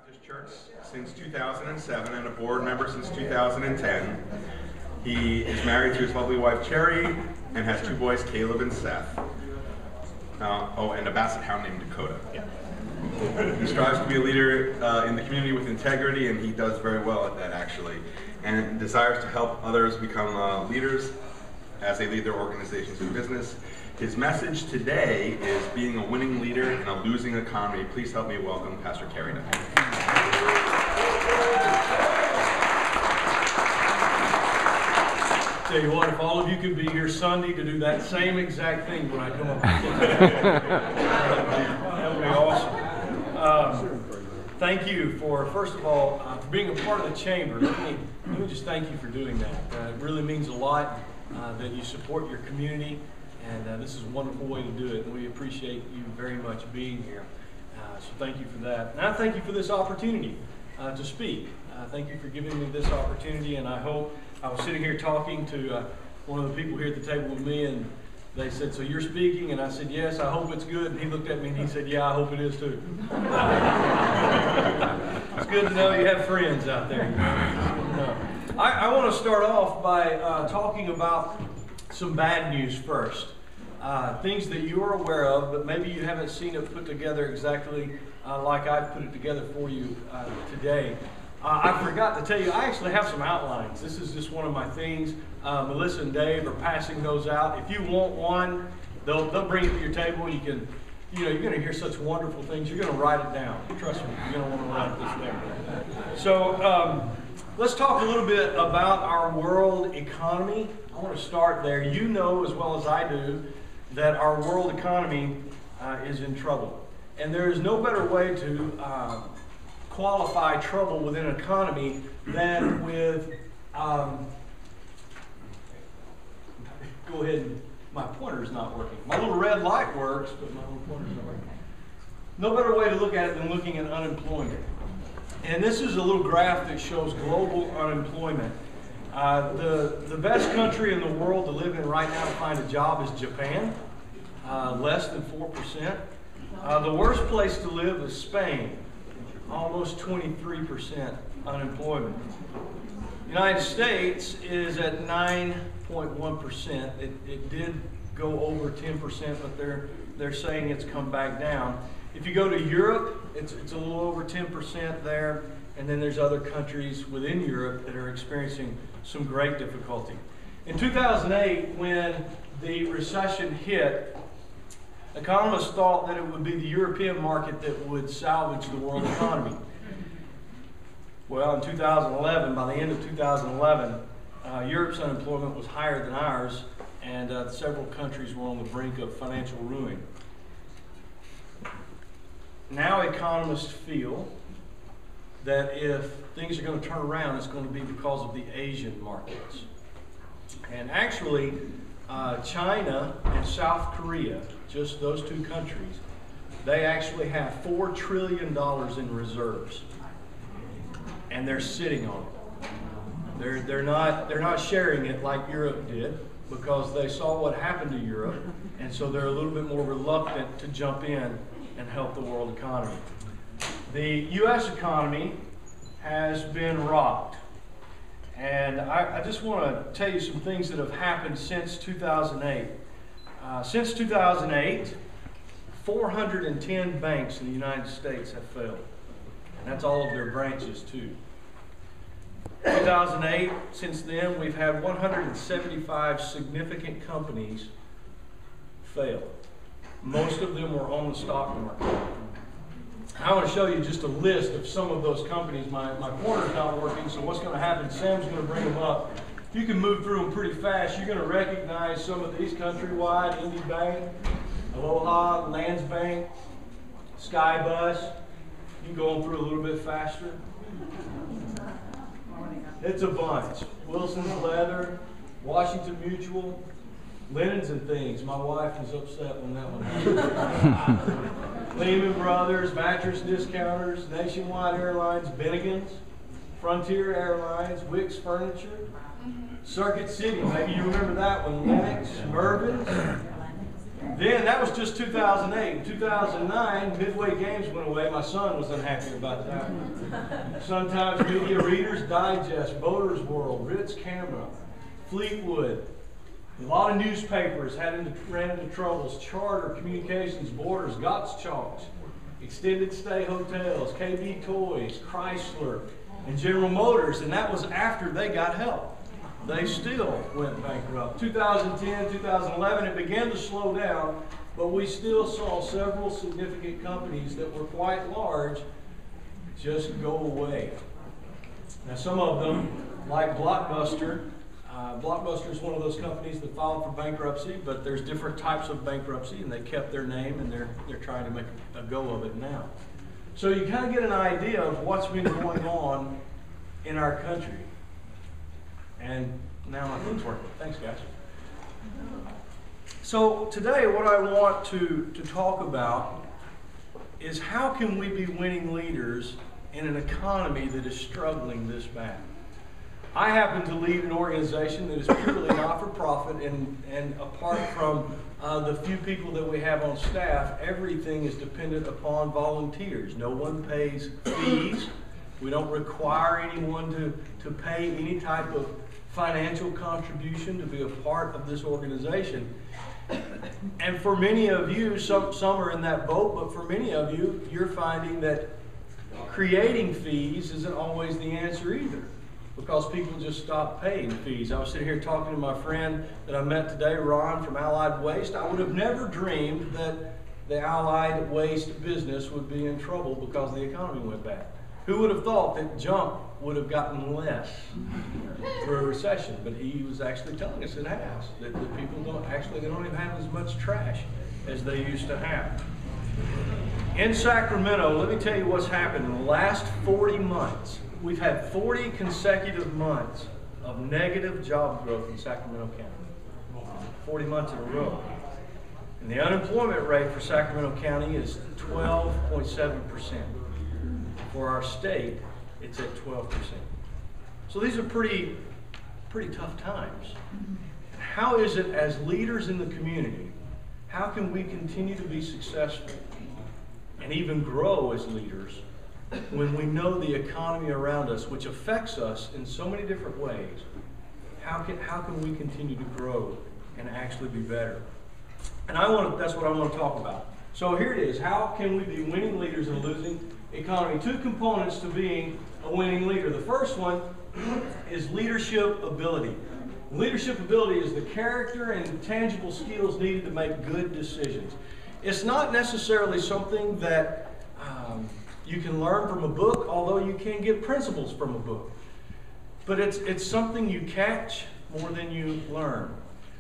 Baptist Church since 2007 and a board member since 2010. He is married to his lovely wife Cherry and has two boys, Caleb and Seth. And a basset hound named Dakota. He strives to be a leader in the community with integrity, and he does very well at that, actually, and desires to help others become leaders as they lead their organizations and business. His message today is being a winning leader in a losing economy. Please help me welcome Pastor Kerry. Tell you what, if all of you could be here Sunday to do that same exact thing when I come up, that would be awesome. Thank you for, first of all, for being a part of the chamber. Let me just thank you for doing that. It really means a lot that you support your community, and this is a wonderful way to do it. And we appreciate you very much being here. So thank you for that. And I thank you for this opportunity to speak. Thank you for giving me this opportunity, and I hope. I was sitting here talking to one of the people here at the table with me, and they said, "So you're speaking?" And I said, "Yes, I hope it's good." And he looked at me and he said, "Yeah, I hope it is too." It's good to know you have friends out there. I want to start off by talking about some bad news first. Things that you are aware of, but maybe you haven't seen it put together exactly like I've put it together for you today. I forgot to tell you, I actually have some outlines. This is just one of my things. Melissa and Dave are passing those out. If you want one, they'll bring it to your table. You can, you're going to hear such wonderful things. You're going to write it down. Trust me, you're going to want to write this down. So let's talk a little bit about our world economy. I want to start there. You know as well as I do that our world economy is in trouble. And there is no better way to qualify trouble within an economy than with, go ahead, my pointer's not working. My little red light works, but my little pointer's not working. No better way to look at it than looking at unemployment. And this is a little graph that shows global unemployment. The best country in the world to live in right now to find a job is Japan, less than 4%. The worst place to live is Spain. Almost 23% unemployment. United States is at 9.1%. It did go over 10%, but they're saying it's come back down. If you go to Europe, it's a little over 10% there, and then there's other countries within Europe that are experiencing some great difficulty. In 2008, when the recession hit, economists thought that it would be the European market that would salvage the world economy. Well, in 2011, by the end of 2011, Europe's unemployment was higher than ours, and several countries were on the brink of financial ruin. Now economists feel that if things are going to turn around, it's going to be because of the Asian markets. And actually, China and South Korea, just those two countries, they actually have $4 trillion in reserves, and they're sitting on it. They're not sharing it like Europe did, because they saw what happened to Europe, and so they're a little bit more reluctant to jump in and help the world economy. The U.S. economy has been rocked. And I just want to tell you some things that have happened since 2008. Since 2008, 410 banks in the United States have failed. And that's all of their branches, too. 2008, since then, we've had 175 significant companies fail. Most of them were on the stock market. I want to show you just a list of some of those companies. My pointer's not working, so what's going to happen, Sam's going to bring them up. If you can move through them pretty fast, you're going to recognize some of these: Countrywide, Indy Bank, Aloha, Lands Bank, Skybus. You can go on through a little bit faster. It's a bunch. Wilson's Leather, Washington Mutual, Linens and Things. My wife was upset when that one happened. Lehman Brothers, Mattress Discounters, Nationwide Airlines, Bennigan's, Frontier Airlines, Wicks Furniture, Circuit City, maybe you remember that one, Lennox, Mervyn's, Then, that was just 2008. In 2009, Midway Games went away. My son was unhappy about that. Sun-Times Media, Reader's Digest, Boaters World, Ritz Camera, Fleetwood. A lot of newspapers ran into troubles. Charter, Communications, Borders, Gottschalks, Extended Stay Hotels, KB Toys, Chrysler, and General Motors. And that was after they got help. They still went bankrupt. 2010, 2011, it began to slow down, but we still saw several significant companies that were quite large just go away. Now, some of them, like Blockbuster, Blockbuster is one of those companies that filed for bankruptcy, but there's different types of bankruptcy, and they kept their name, and they're trying to make a go of it now. So you kind of get an idea of what's been going on in our country. And now my thing's working. Thanks, guys. So today, what I want to talk about is how can we be winning leaders in an economy that is struggling this bad. I happen to lead an organization that is purely not-for-profit, and apart from the few people that we have on staff, everything is dependent upon volunteers. No one pays fees. We don't require anyone to pay any type of financial contribution to be a part of this organization. And for many of you, some are in that boat, but for many of you, you're finding that creating fees isn't always the answer either, because people just stop paying fees. I was sitting here talking to my friend that I met today, Ron from Allied Waste. I would have never dreamed that the Allied Waste business would be in trouble because the economy went bad. Who would have thought that junk would have gotten less through a recession? But he was actually telling us it has, that the people they don't even have as much trash as they used to have. In Sacramento, let me tell you what's happened in the last 40 months. We've had 40 consecutive months of negative job growth in Sacramento County. 40 months in a row. And the unemployment rate for Sacramento County is 12.7%. For our state, it's at 12%. So these are pretty tough times. How is it, as leaders in the community, how can we continue to be successful and even grow as leaders when we know the economy around us, which affects us in so many different ways? How can we continue to grow and actually be better? And that's what I want to talk about. So here it is. How can we be winning leaders in a losing economy? Two components to being a winning leader. The first one is leadership ability. Leadership ability is the character and tangible skills needed to make good decisions. It's not necessarily something that you can learn from a book, although you can get principles from a book. But it's something you catch more than you learn.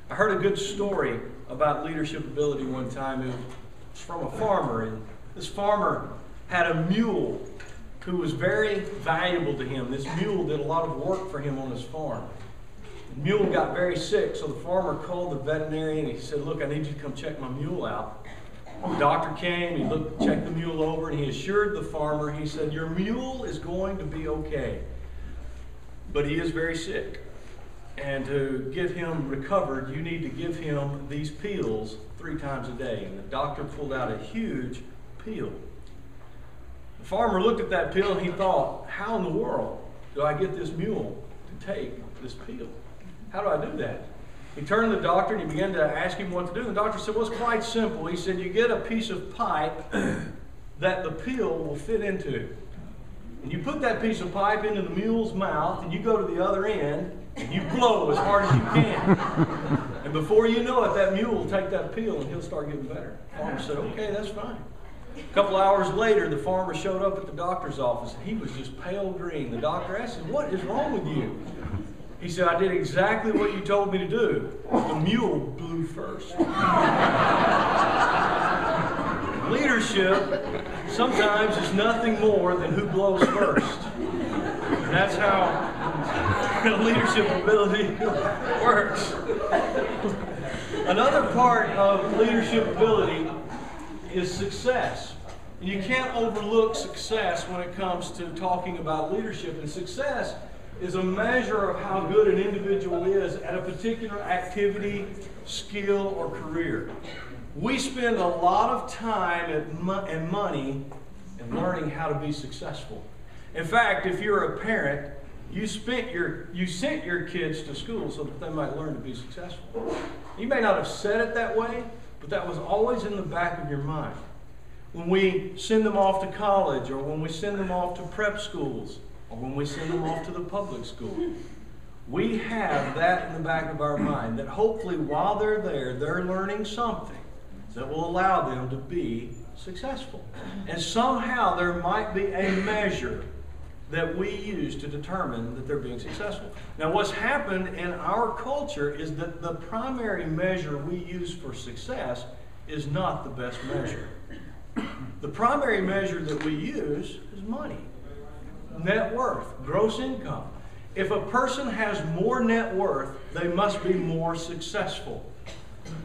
I heard a good story about leadership ability one time. It was from a farmer, and this farmer had a mule who was very valuable to him. This mule did a lot of work for him on his farm. The mule got very sick, so the farmer called the veterinarian and he said, "Look, I need you to come check my mule out." The doctor came, he checked the mule over, and he assured the farmer, he said, "Your mule is going to be okay, but he is very sick. And to get him recovered, you need to give him these pills 3 times a day." And the doctor pulled out a huge pill. The farmer looked at that pill and he thought, how in the world do I get this mule to take this pill? How do I do that? He turned to the doctor and he began to ask him what to do. And the doctor said, well, it's quite simple. He said, you get a piece of pipe that the pill will fit into. And you put that piece of pipe into the mule's mouth and you go to the other end and you blow as hard as you can. And before you know it, that mule will take that pill and he'll start getting better. The farmer said, okay, that's fine. A couple hours later, the farmer showed up at the doctor's office. He was just pale green. The doctor asked him, what is wrong with you? He said, I did exactly what you told me to do. The mule blew first. Leadership sometimes is nothing more than who blows first. And that's how leadership ability works. Another part of leadership ability is success. You can't overlook success when it comes to talking about leadership. And success is a measure of how good an individual is at a particular activity, skill, or career. We spend a lot of time and money in learning how to be successful. In fact, if you're a parent, you sent your kids to school so that they might learn to be successful. You may not have said it that way, but that was always in the back of your mind. When we send them off to college, or when we send them off to prep schools, or when we send them off to the public school, we have that in the back of our mind, that hopefully while they're there, they're learning something that will allow them to be successful. And somehow there might be a measure that we use to determine that they're being successful. Now, what's happened in our culture is that the primary measure we use for success is not the best measure. The primary measure that we use is money, net worth, gross income. If a person has more net worth, they must be more successful.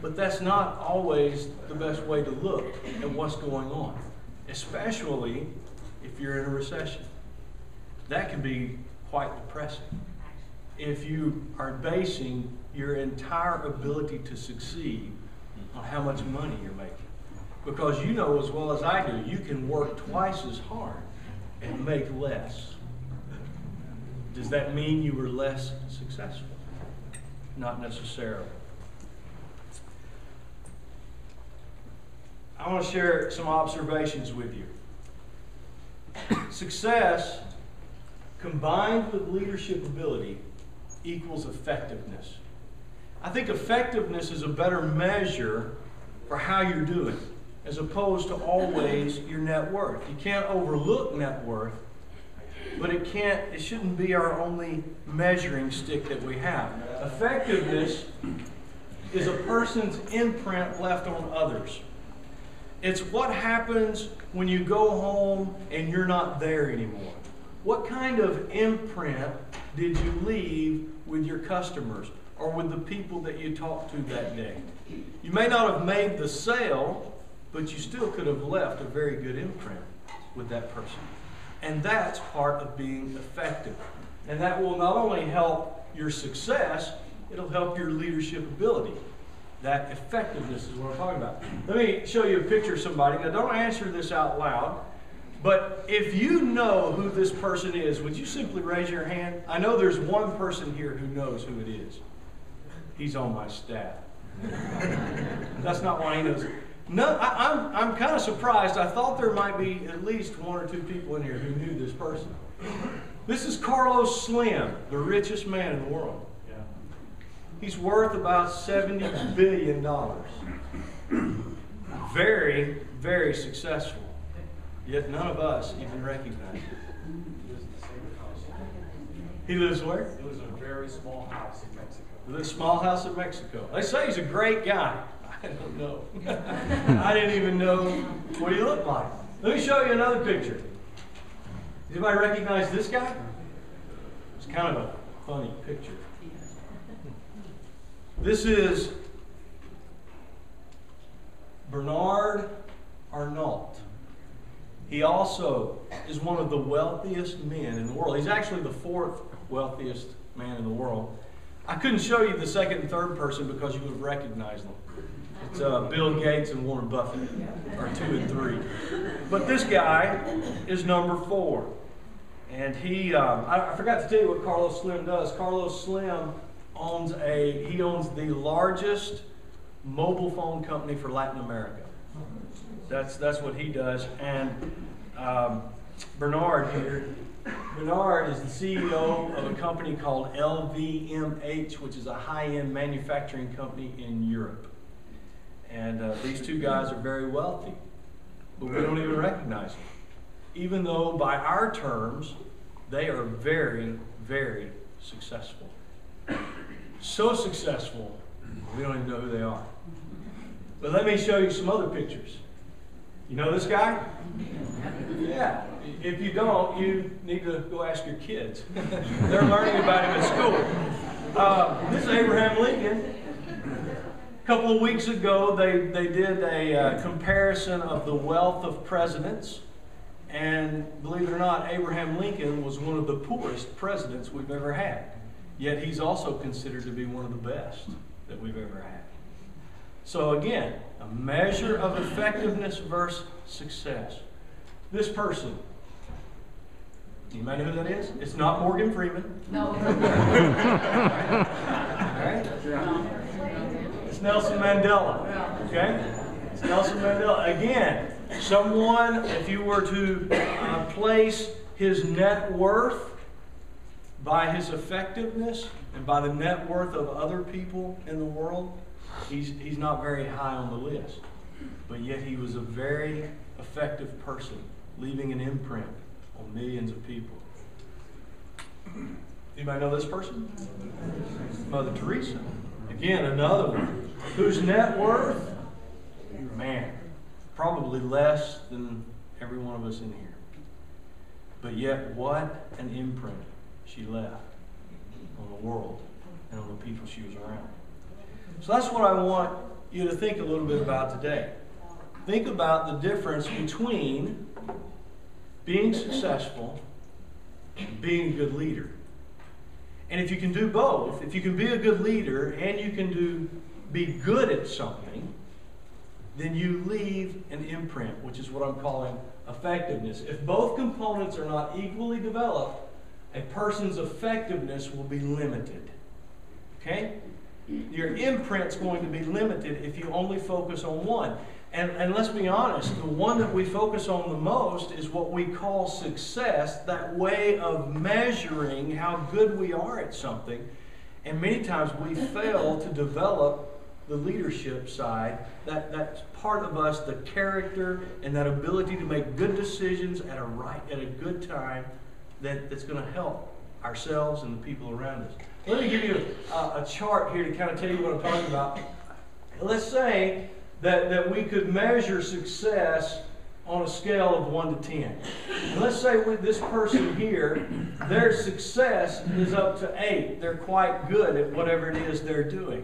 But that's not always the best way to look at what's going on, especially if you're in a recession. That can be quite depressing if you are basing your entire ability to succeed on how much money you're making. Because you know as well as I do, you can work twice as hard and make less. Does that mean you were less successful? Not necessarily. I want to share some observations with you. Success combined with leadership ability equals effectiveness. I think effectiveness is a better measure for how you're doing, as opposed to always your net worth. You can't overlook net worth, but it shouldn't be our only measuring stick that we have. Effectiveness is a person's imprint left on others. It's what happens when you go home and you're not there anymore. What kind of imprint did you leave with your customers or with the people that you talked to that day? You may not have made the sale, but you still could have left a very good imprint with that person. And that's part of being effective. And that will not only help your success, it'll help your leadership ability. That effectiveness is what I'm talking about. Let me show you a picture of somebody. Now, don't answer this out loud, but if you know who this person is, would you simply raise your hand? I know there's one person here who knows who it is. He's on my staff. That's not why he knows. No, I'm kind of surprised. I thought there might be at least one or two people in here who knew this person. This is Carlos Slim, the richest man in the world. He's worth about $70 billion. Very, very successful. Yet none of us even recognize him. He lives where? He lives in a very small house in Mexico. The small house in Mexico. They say he's a great guy. I don't know. I didn't even know what he looked like. Let me show you another picture. Does anybody recognize this guy? It's kind of a funny picture. This is Bernard Arnault. He also is one of the wealthiest men in the world. He's actually the fourth wealthiest man in the world. I couldn't show you the second and third person because you would have recognized them. It's Bill Gates and Warren Buffett are 2 and 3. But this guy is number 4. And I forgot to tell you what Carlos Slim does. Carlos Slim owns the largest mobile phone company for Latin America. That's what he does. And Bernard is the CEO of a company called LVMH, which is a high-end manufacturing company in Europe. And these two guys are very wealthy, but we don't even recognize them. Even though by our terms, they are very, very successful. So successful, we don't even know who they are. But let me show you some other pictures. You know this guy? Yeah. If you don't, you need to go ask your kids. They're learning about him at school. This is Abraham Lincoln. A couple of weeks ago, they did a comparison of the wealth of presidents. And believe it or not, Abraham Lincoln was one of the poorest presidents we've ever had. Yet he's also considered to be one of the best that we've ever had. So again, a measure of effectiveness versus success. This person, you might know who that is? It's not Morgan Freeman. No. All right? It's Nelson Mandela. Okay? It's Nelson Mandela. Again, someone, if you were to place his net worth by his effectiveness and by the net worth of other people in the world, he's not very high on the list. But yet he was a very effective person, leaving an imprint on millions of people. Anybody know this person? Mother Teresa. Again, another one. Whose net worth? Man, probably less than every one of us in here. But yet, what an imprint she left on the world and on the people she was around. So that's what I want you to think a little bit about today. Think about the difference between being successful and being a good leader. And if you can do both, if you can be a good leader and you can be good at something, then you leave an imprint, which is what I'm calling effectiveness. If both components are not equally developed, a person's effectiveness will be limited. Okay? Your imprint's going to be limited if you only focus on one. And let's be honest, the one that we focus on the most is what we call success, that way of measuring how good we are at something. And many times we fail to develop the leadership side, that's part of us, the character and that ability to make good decisions at a good time that's going to help ourselves and the people around us. Let me give you a chart here to kind of tell you what I'm talking about. Let's say that we could measure success on a scale of 1 to 10. And let's say with this person here, their success is up to 8. They're quite good at whatever it is they're doing.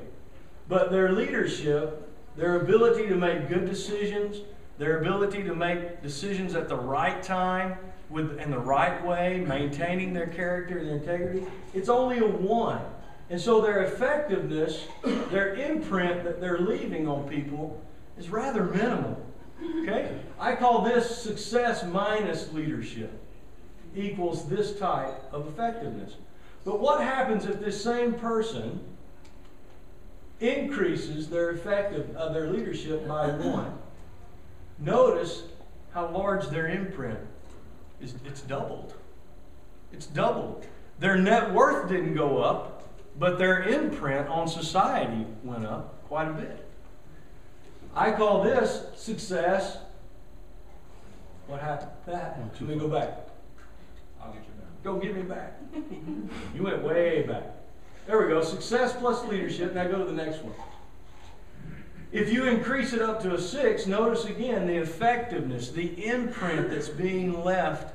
But their leadership, their ability to make good decisions, their ability to make decisions at the right time, in the right way, maintaining their character and their integrity, it's only a 1. And so their effectiveness, their imprint that they're leaving on people is rather minimal. Okay? I call this success minus leadership equals this type of effectiveness. But what happens if this same person increases their leadership by 1? Notice how large their imprint is. It's doubled. It's doubled. Their net worth didn't go up, but their imprint on society went up quite a bit. I call this success. What happened? Let me go back. I'll get you back. Go get me back. You went way back. There we go. Success plus leadership. Now go to the next one. If you increase it up to a 6, notice again the effectiveness, the imprint that's being left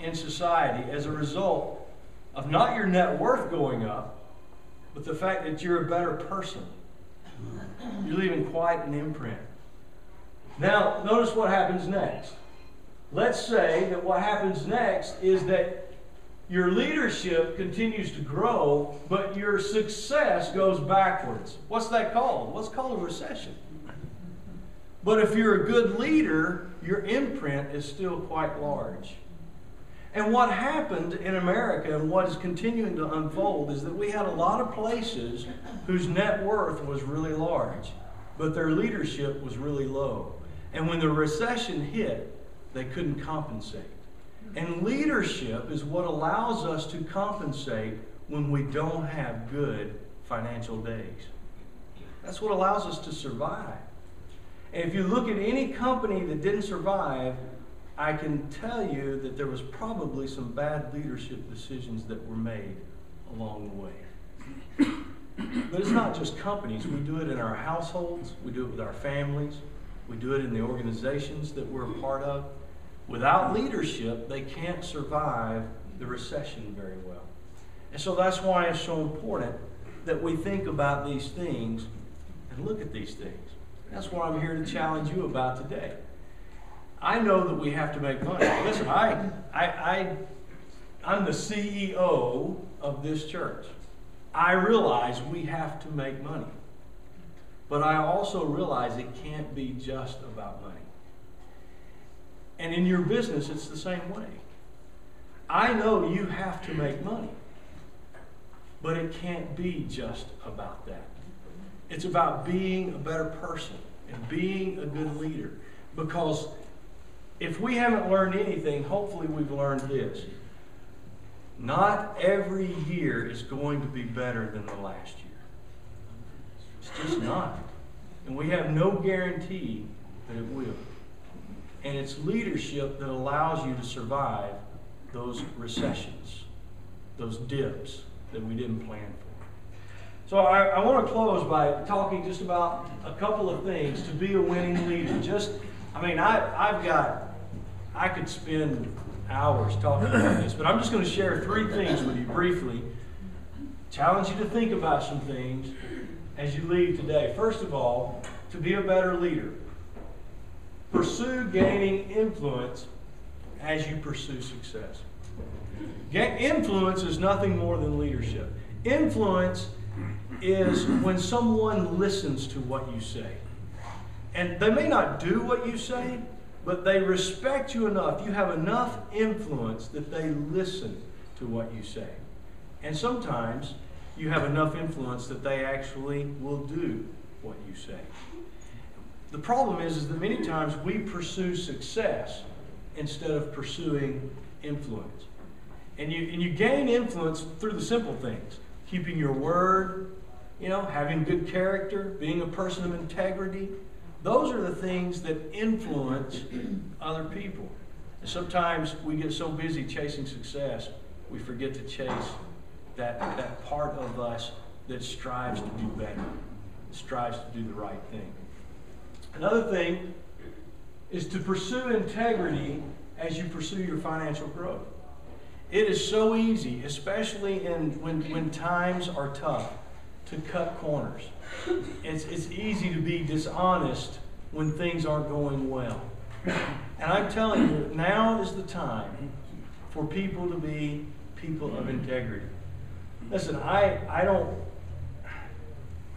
in society as a result of not your net worth going up, but the fact that you're a better person. You're leaving quite an imprint. Now, notice what happens next. Let's say that what happens next is that your leadership continues to grow, but your success goes backwards. What's that called? What's called a recession. But if you're a good leader, your imprint is still quite large. And what happened in America and what is continuing to unfold is that we had a lot of places whose net worth was really large, but their leadership was really low. And when the recession hit, they couldn't compensate. And leadership is what allows us to compensate when we don't have good financial days. That's what allows us to survive. And if you look at any company that didn't survive, I can tell you that there was probably some bad leadership decisions that were made along the way. But it's not just companies. We do it in our households. We do it with our families. We do it in the organizations that we're a part of. Without leadership, they can't survive the recession very well. And so that's why it's so important that we think about these things and look at these things. That's what I'm here to challenge you about today. I know that we have to make money. Listen, I'm the CEO of this church. I realize we have to make money. But I also realize it can't be just about money. And in your business, it's the same way. I know you have to make money, but it can't be just about that. It's about being a better person and being a good leader. Because if we haven't learned anything, hopefully we've learned this. Not every year is going to be better than the last year. It's just not. And we have no guarantee that it will. And it's leadership that allows you to survive those recessions, those dips that we didn't plan for. So I want to close by talking just about a couple of things to be a winning leader. I could spend hours talking about this, but I'm just going to share 3 things with you briefly. Challenge you to think about some things as you leave today. First of all, to be a better leader. Pursue gaining influence as you pursue success. Influence is nothing more than leadership. Influence is when someone listens to what you say. And they may not do what you say, but they respect you enough. You have enough influence that they listen to what you say. And sometimes you have enough influence that they actually will do what you say. The problem is that many times we pursue success instead of pursuing influence. And you gain influence through the simple things. Keeping your word, having good character, being a person of integrity. Those are the things that influence other people. And sometimes we get so busy chasing success, we forget to chase that part of us that strives to do better, strives to do the right thing. Another thing is to pursue integrity as you pursue your financial growth. It is so easy, especially when times are tough, to cut corners. It's easy to be dishonest when things aren't going well. And I'm telling you, now is the time for people to be people of integrity. Listen, I don't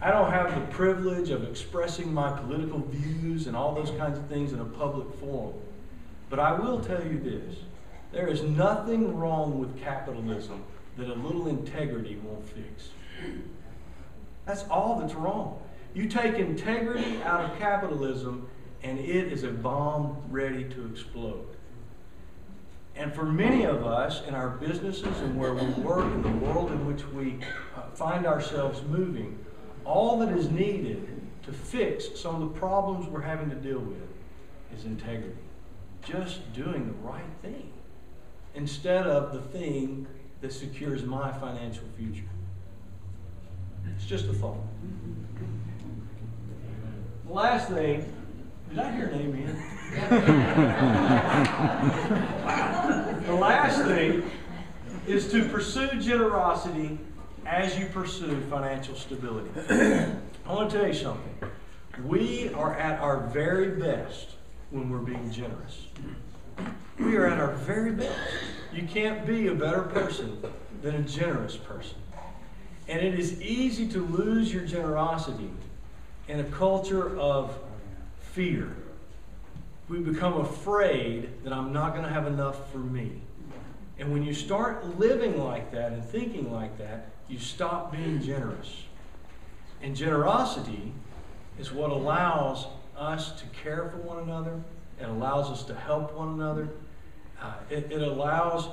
have the privilege of expressing my political views and all those kinds of things in a public forum. But I will tell you this. There is nothing wrong with capitalism that a little integrity won't fix. That's all that's wrong. You take integrity out of capitalism and it is a bomb ready to explode. And for many of us in our businesses and where we work and the world in which we find ourselves moving, all that is needed to fix some of the problems we're having to deal with is integrity. Just doing the right thing instead of the thing that secures my financial future. It's just a thought. The last thing, did I hear an amen? The last thing is to pursue generosity as you pursue financial stability. I want to tell you something. We are at our very best when we're being generous. We are at our very best. You can't be a better person than a generous person. And it is easy to lose your generosity in a culture of fear. We become afraid that I'm not going to have enough for me. And when you start living like that and thinking like that, you stop being generous. And generosity is what allows us to care for one another. It allows us to help one another. It allows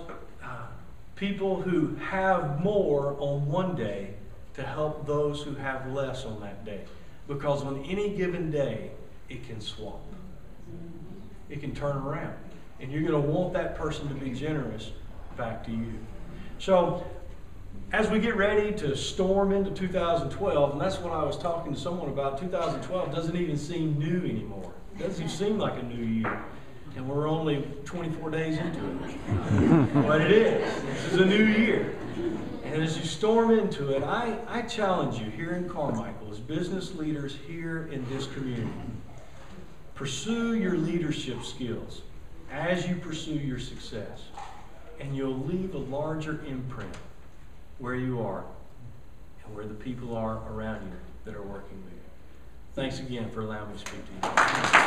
people who have more on one day to help those who have less on that day. Because on any given day, it can swap. It can turn around. And you're going to want that person to be generous back to you. So, as we get ready to storm into 2012, and that's what I was talking to someone about, 2012 doesn't even seem new anymore. It doesn't even seem like a new year. And we're only 24 days into it. But it is. This is a new year. And as you storm into it, I challenge you here in Carmichael, as business leaders here in this community, pursue your leadership skills as you pursue your success. And you'll leave a larger imprint where you are and where the people are around you that are working with you. Thanks again for allowing me to speak to you.